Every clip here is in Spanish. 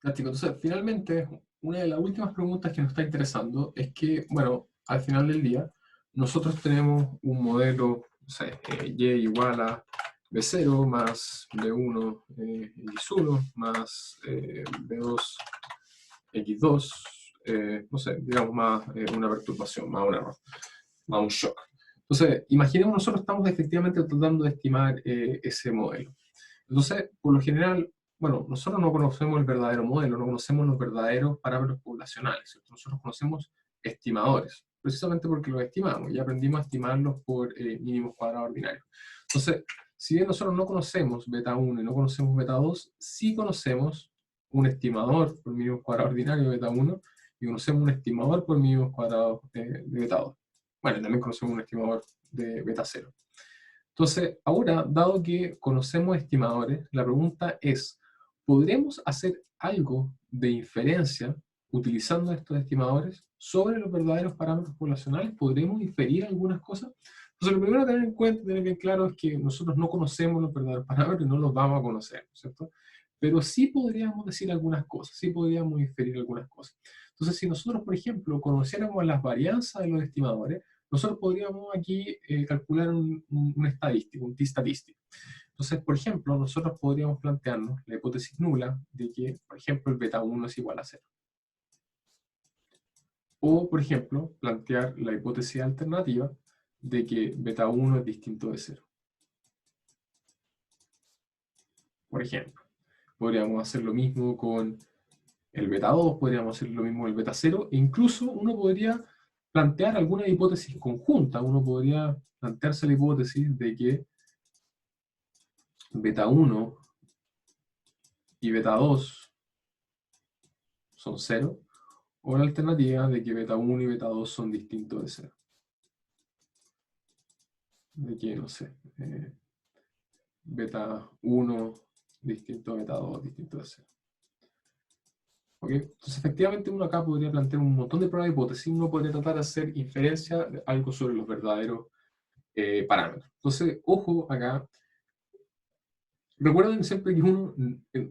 Fantástico. Entonces, finalmente, una de las últimas preguntas que nos está interesando es que, bueno, al final del día, nosotros tenemos un modelo, no sé, y igual a b0 más b1 x1 más b2 x2, no sé, digamos más una perturbación, más un error, más un shock. Entonces, imaginemos nosotros estamos efectivamente tratando de estimar ese modelo. Entonces, por lo general, bueno, nosotros no conocemos el verdadero modelo, no conocemos los verdaderos parámetros poblacionales, ¿cierto? Nosotros conocemos estimadores, precisamente porque los estimamos y aprendimos a estimarlos por mínimos cuadrados ordinarios. Entonces, si bien nosotros no conocemos beta 1 y no conocemos beta 2, sí conocemos un estimador por mínimos cuadrados ordinarios de beta 1 y conocemos un estimador por mínimos cuadrados de beta 2. Bueno, y también conocemos un estimador de beta 0. Entonces, ahora, dado que conocemos estimadores, la pregunta es, ¿podremos hacer algo de inferencia utilizando estos estimadores sobre los verdaderos parámetros poblacionales? ¿Podremos inferir algunas cosas? Entonces, lo primero a tener en cuenta, tener bien claro, es que nosotros no conocemos los verdaderos parámetros y no los vamos a conocer, ¿cierto? Pero sí podríamos decir algunas cosas, sí podríamos inferir algunas cosas. Entonces, si nosotros, por ejemplo, conociéramos las varianzas de los estimadores, nosotros podríamos aquí calcular un estadístico, un t-statistic. Entonces, por ejemplo, nosotros podríamos plantearnos la hipótesis nula de que, por ejemplo, el beta 1 es igual a 0. O, por ejemplo, plantear la hipótesis alternativa de que beta 1 es distinto de 0. Por ejemplo, podríamos hacer lo mismo con el beta 2, podríamos hacer lo mismo con el beta 0, e incluso uno podría plantear alguna hipótesis conjunta. Uno podría plantearse la hipótesis de que beta 1 y beta 2 son 0, o la alternativa de que beta 1 y beta 2 son distintos de 0. De que, no sé, beta 1 distinto a beta 2 distinto de 0. ¿Okay? Entonces, efectivamente, uno acá podría plantear un montón de pruebas de hipótesis, uno podría tratar de hacer inferencia de algo sobre los verdaderos parámetros. Entonces, ojo acá, recuerden siempre que uno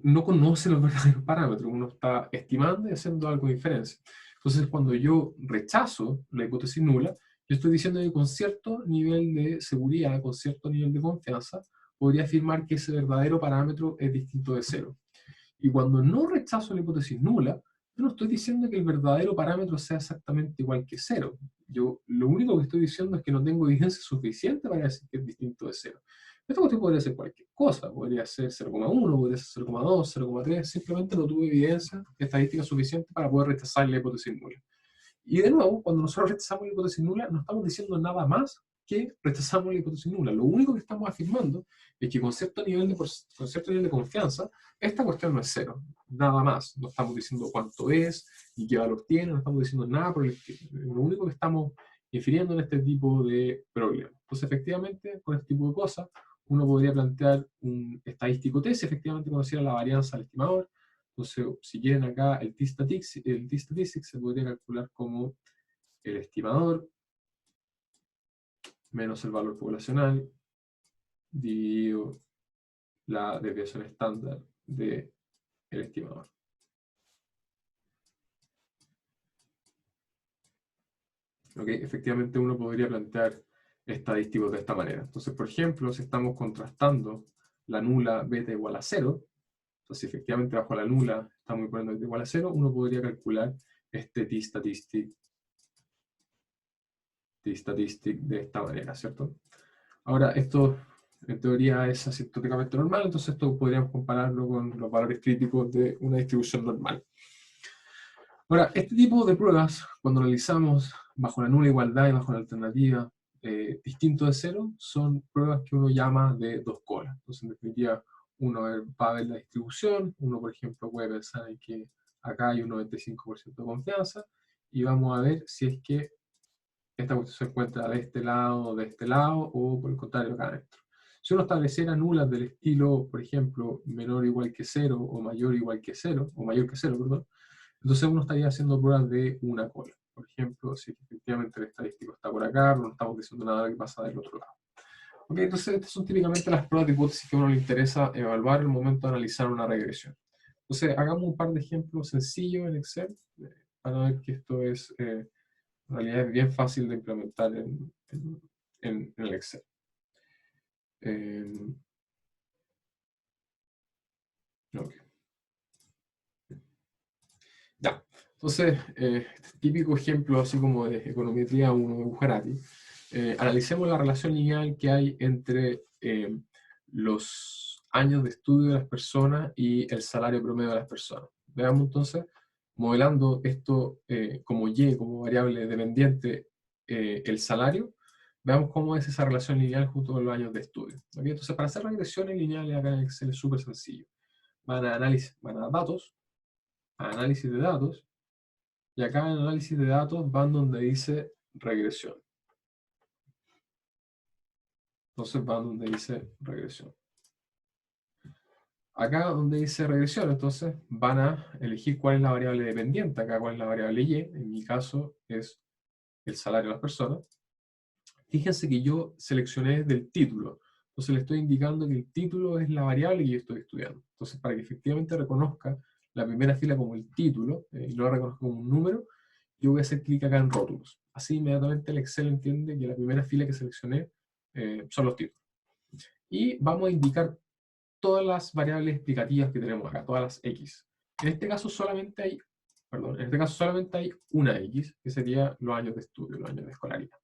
no conoce los verdaderos parámetros, uno está estimando y haciendo algo de inferencia. Entonces, cuando yo rechazo la hipótesis nula, yo estoy diciendo que con cierto nivel de seguridad, con cierto nivel de confianza, podría afirmar que ese verdadero parámetro es distinto de 0. Y cuando no rechazo la hipótesis nula, yo no estoy diciendo que el verdadero parámetro sea exactamente igual que 0. Yo lo único que estoy diciendo es que no tengo evidencia suficiente para decir que es distinto de 0. Esta cuestión podría ser cualquier cosa, podría ser 0,1, podría ser 0,2, 0,3, simplemente no tuve evidencia estadística suficiente para poder rechazar la hipótesis nula. Y de nuevo, cuando nosotros rechazamos la hipótesis nula, no estamos diciendo nada más que rechazamos la hipótesis nula. Lo único que estamos afirmando es que con cierto nivel de confianza, esta cuestión no es 0. Nada más. No estamos diciendo cuánto es, ni qué valor tiene, no estamos diciendo nada por el estilo. Lo único que estamos infiriendo en este tipo de problemas. Entonces, efectivamente, con este tipo de cosas, uno podría plantear un estadístico T si efectivamente conociera la varianza del estimador. Entonces, si quieren acá, el t-statistic se podría calcular como el estimador menos el valor poblacional dividido la desviación estándar del estimador. ¿Okay? Efectivamente, uno podría plantear estadísticos de esta manera. Entonces, por ejemplo, si estamos contrastando la nula beta igual a 0, entonces si efectivamente bajo la nula estamos poniendo beta igual a 0, uno podría calcular este t-statistic de esta manera, ¿cierto? Ahora, esto en teoría es asintóticamente normal, entonces esto podríamos compararlo con los valores críticos de una distribución normal. Ahora, este tipo de pruebas, cuando analizamos bajo la nula igualdad y bajo la alternativa distinto de 0, son pruebas que uno llama de dos colas. Entonces, en definitiva, uno va a ver la distribución, uno, por ejemplo, puede pensar en que acá hay un 95% de confianza, y vamos a ver si es que esta cuestión se encuentra de este lado, o por el contrario, acá adentro. Si uno estableciera nulas del estilo, por ejemplo, menor o igual que 0, o mayor o igual que 0, o mayor que 0, perdón, entonces uno estaría haciendo pruebas de una cola. Por ejemplo, si efectivamente el estadístico está por acá, no estamos diciendo nada que pasa del otro lado. Okay, entonces estas son típicamente las pruebas de hipótesis que a uno le interesa evaluar en el momento de analizar una regresión. Entonces, hagamos un par de ejemplos sencillos en Excel para ver que esto es, en realidad es bien fácil de implementar en el Excel. Ok. Ya. Entonces, típico ejemplo así como de econometría 1 de Bujarati. Analicemos la relación lineal que hay entre los años de estudio de las personas y el salario promedio de las personas. Veamos entonces, modelando esto como Y, como variable dependiente, el salario, veamos cómo es esa relación lineal junto con los años de estudio. ¿Ok? Entonces, para hacer regresiones lineales acá en Excel es súper sencillo. Van a análisis, van a datos, a análisis de datos, y acá en análisis de datos van donde dice regresión. Entonces van donde dice regresión. Acá donde dice regresión, entonces van a elegir cuál es la variable dependiente. Acá cuál es la variable Y. En mi caso es el salario de las personas. Fíjense que yo seleccioné del título. Entonces le estoy indicando que el título es la variable que yo estoy estudiando. Entonces para que efectivamente reconozca la primera fila como el título y no la reconozca como un número, yo voy a hacer clic acá en rótulos. Así inmediatamente el Excel entiende que la primera fila que seleccioné son los títulos. Y vamos a indicar todas las variables explicativas que tenemos acá, todas las X. En este caso solamente hay, perdón, en este caso solamente hay una X, que sería los años de estudio, los años de escolaridad.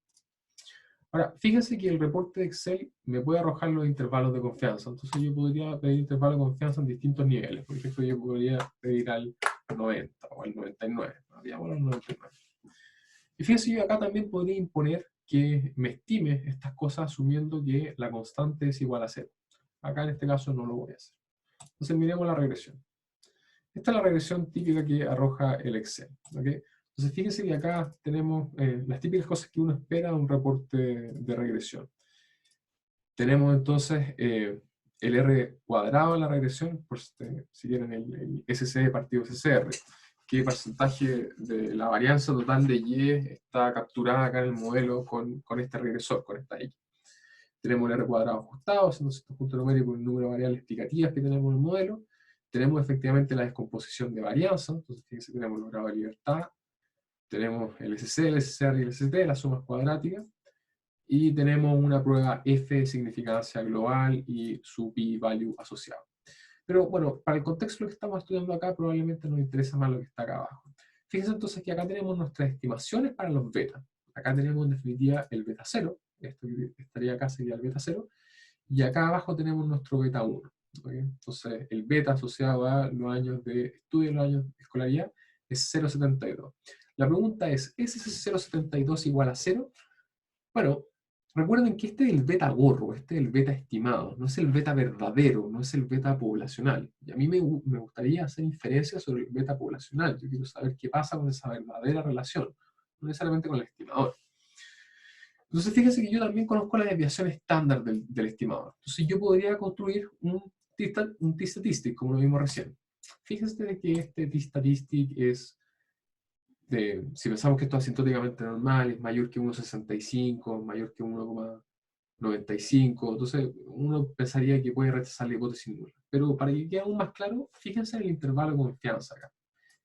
Ahora, fíjense que el reporte de Excel me puede arrojar los intervalos de confianza. Entonces yo podría pedir intervalos de confianza en distintos niveles. Por ejemplo, yo podría pedir al 90 o al 99. Habíamos al 99. Y fíjense, yo acá también podría imponer que me estime estas cosas asumiendo que la constante es igual a 0. Acá en este caso no lo voy a hacer. Entonces miremos la regresión. Esta es la regresión típica que arroja el Excel. ¿Okay? Entonces fíjense que acá tenemos las típicas cosas que uno espera de un reporte de regresión. Tenemos entonces el R cuadrado en la regresión, por si quieren el SC partido SCR, qué porcentaje de la varianza total de Y está capturada acá en el modelo con este regresor, con esta X. Tenemos el R cuadrado ajustado, entonces este punto numérico el número de variables explicativas que tenemos en el modelo. Tenemos efectivamente la descomposición de varianza, entonces fíjense, tenemos el grado de libertad, tenemos el SC, el SCR y el ST, las sumas cuadráticas, y tenemos una prueba F de significancia global y su p-value asociado. Pero bueno, para el contexto que estamos estudiando acá, probablemente nos interesa más lo que está acá abajo. Fíjense entonces que acá tenemos nuestras estimaciones para los betas. Acá tenemos en definitiva el beta 0, esto que estaría acá sería el beta 0, y acá abajo tenemos nuestro beta 1. ¿Okay? Entonces el beta asociado a los años de estudio y los años de escolaridad es 0,72. La pregunta es ese 0,72 igual a 0? Bueno, recuerden que este es el beta gorro, este es el beta estimado, no es el beta verdadero, no es el beta poblacional. Y a mí me gustaría hacer inferencias sobre el beta poblacional. Yo quiero saber qué pasa con esa verdadera relación, no necesariamente con el estimador. Entonces fíjense que yo también conozco la desviación estándar del estimador. Entonces yo podría construir un t-statistic, como lo vimos recién. Fíjense que este t-statistic es si pensamos que esto es asintóticamente normal, es mayor que 1,65, mayor que 1,95, entonces uno pensaría que puede rechazar la hipótesis nula. Pero para que quede aún más claro, fíjense en el intervalo de confianza acá.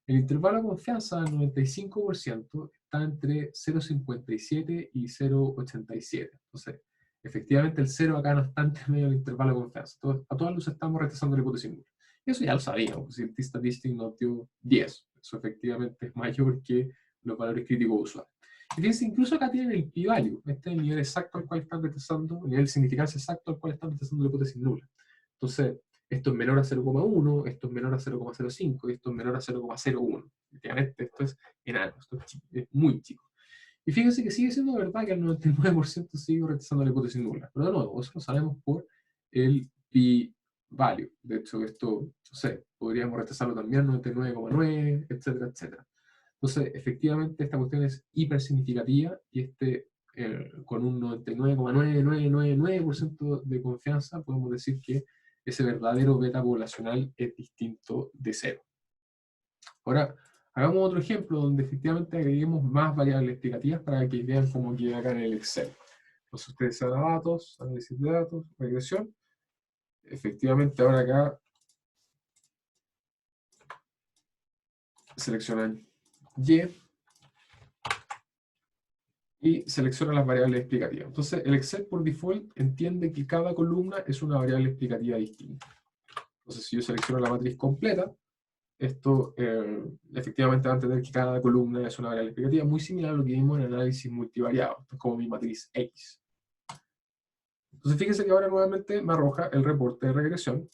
El intervalo de confianza del 95% está entre 0,57 y 0,87. Entonces, efectivamente el 0 acá no está entre medio del intervalo de confianza. Entonces, a todas luces estamos rechazando la hipótesis nula. Eso ya lo sabíamos, si el t-statistic nos dio 10. Eso efectivamente es mayor que los valores críticos usuales. Y fíjense, incluso acá tienen el p-value. Este es el nivel exacto al cual están rechazando, el nivel de significancia exacto al cual están rechazando la hipótesis nula. Entonces, esto es menor a 0,1, esto es menor a 0,05 y esto es menor a 0,01. Esto es enano, esto es muy chico. Y fíjense que sigue siendo verdad que el 99% sigue rechazando la hipótesis nula. Pero de nuevo, eso lo sabemos por el p-value. De hecho, esto, no sé, podríamos rechazarlo también 99,9, etcétera, etcétera. Entonces, efectivamente, esta cuestión es hiper significativa y con un 99,9999% de confianza podemos decir que ese verdadero beta poblacional es distinto de 0. Ahora, hagamos otro ejemplo donde efectivamente agreguemos más variables explicativas para que vean cómo queda acá en el Excel. Entonces ustedes se dan datos, análisis de datos, regresión. Efectivamente ahora acá seleccionan Y y seleccionan las variables explicativas. Entonces, el Excel por default entiende que cada columna es una variable explicativa distinta. Entonces, si yo selecciono la matriz completa, esto efectivamente va a entender que cada columna es una variable explicativa, muy similar a lo que vimos en análisis multivariado. Esto es como mi matriz X. Entonces, fíjense que ahora nuevamente me arroja el reporte de regresión,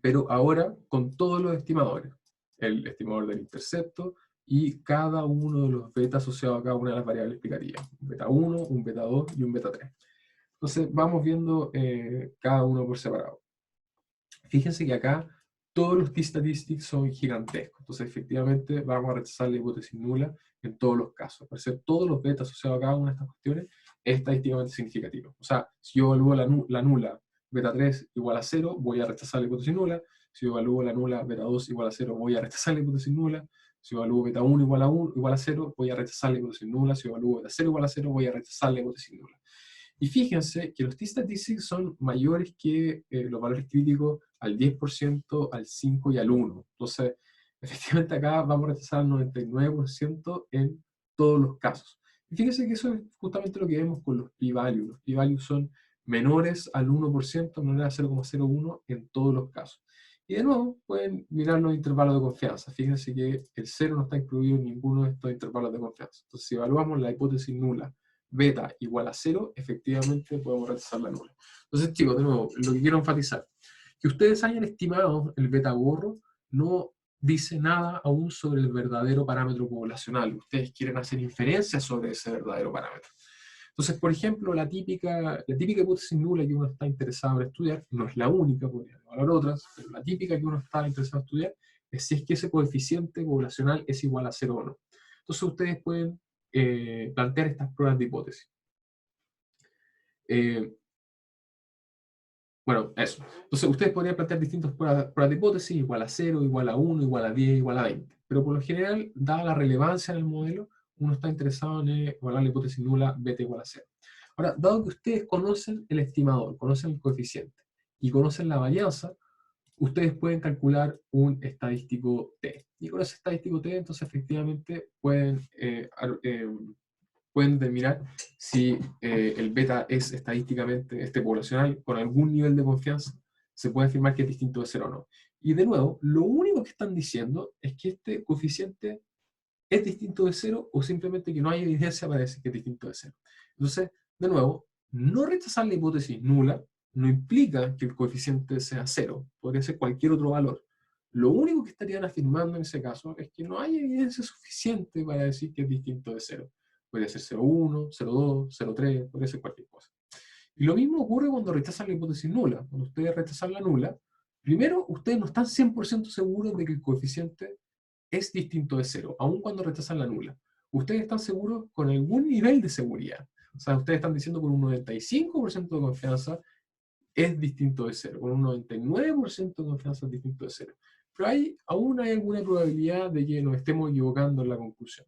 pero ahora con todos los estimadores. El estimador del intercepto y cada uno de los betas asociados a cada una de las variables explicativas. Un beta 1, un beta 2 y un beta 3. Entonces vamos viendo cada uno por separado. Fíjense que acá todos los t-statistics son gigantescos. Entonces efectivamente vamos a rechazar la hipótesis nula en todos los casos. Por ser todos los betas asociados a cada una de estas cuestiones es estadísticamente significativo. O sea, si yo evalúo la nula beta 3 igual a 0, voy a rechazar la hipótesis nula. Si yo evalúo la nula beta 2 igual a 0, voy a rechazar la hipótesis nula. Si evalúo beta 1 igual a 0, voy a rechazar la hipótesis nula. Si evalúo beta 0 igual a 0, voy a rechazar la hipótesis nula. Y fíjense que los t-statistics son mayores que los valores críticos al 10%, al 5% y al 1%. Entonces, efectivamente acá vamos a rechazar al 99% en todos los casos. Y fíjense que eso es justamente lo que vemos con los p-values. Los p-values son menores al 1%, menores a 0,01 en todos los casos. Y de nuevo, pueden mirar los intervalos de confianza. Fíjense que el 0 no está incluido en ninguno de estos intervalos de confianza. Entonces, si evaluamos la hipótesis nula, beta igual a 0, efectivamente podemos rechazar la nula. Entonces, chicos, de nuevo, lo que quiero enfatizar, que ustedes hayan estimado el beta gorro no dice nada aún sobre el verdadero parámetro poblacional. Ustedes quieren hacer inferencias sobre ese verdadero parámetro. Entonces, por ejemplo, la típica hipótesis nula que uno está interesado en estudiar, no es la única, podría haber otras, pero la típica que uno está interesado en estudiar es si es que ese coeficiente poblacional es igual a 0 o no. Entonces, ustedes pueden plantear estas pruebas de hipótesis. Bueno, eso. Entonces, ustedes podrían plantear distintas pruebas de hipótesis, igual a 0, igual a 1, igual a 10, igual a 20. Pero por lo general, dada la relevancia en el modelo, uno está interesado en evaluar la hipótesis nula beta igual a 0. Ahora, dado que ustedes conocen el estimador, conocen el coeficiente y conocen la varianza, ustedes pueden calcular un estadístico T. Y con ese estadístico T, entonces efectivamente pueden determinar si el beta es estadísticamente poblacional con algún nivel de confianza, se puede afirmar que es distinto de 0 o no. Y de nuevo, lo único que están diciendo es que este coeficiente es distinto de 0 o simplemente que no hay evidencia para decir que es distinto de 0. Entonces, de nuevo, no rechazar la hipótesis nula no implica que el coeficiente sea 0, podría ser cualquier otro valor. Lo único que estarían afirmando en ese caso es que no hay evidencia suficiente para decir que es distinto de 0. Podría ser 0,1, 0,2, 0,3, podría ser cualquier cosa. Y lo mismo ocurre cuando rechazan la hipótesis nula. Cuando ustedes rechazan la nula, primero, ustedes no están 100% seguros de que el coeficiente es distinto de 0, aun cuando rechazan la nula. Ustedes están seguros con algún nivel de seguridad. O sea, ustedes están diciendo con un 95% de confianza es distinto de 0, con un 99% de confianza es distinto de 0. Pero aún hay alguna probabilidad de que nos estemos equivocando en la conclusión.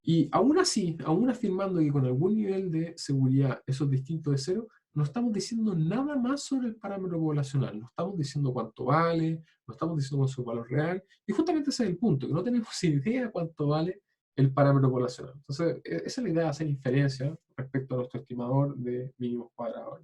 Y aún así, aún afirmando que con algún nivel de seguridad eso es distinto de 0, no estamos diciendo nada más sobre el parámetro poblacional, no estamos diciendo cuánto vale, no estamos diciendo cuál es su valor real, y justamente ese es el punto, que no tenemos idea cuánto vale el parámetro poblacional. Entonces, esa es la idea de hacer inferencia respecto a nuestro estimador de mínimos cuadrados.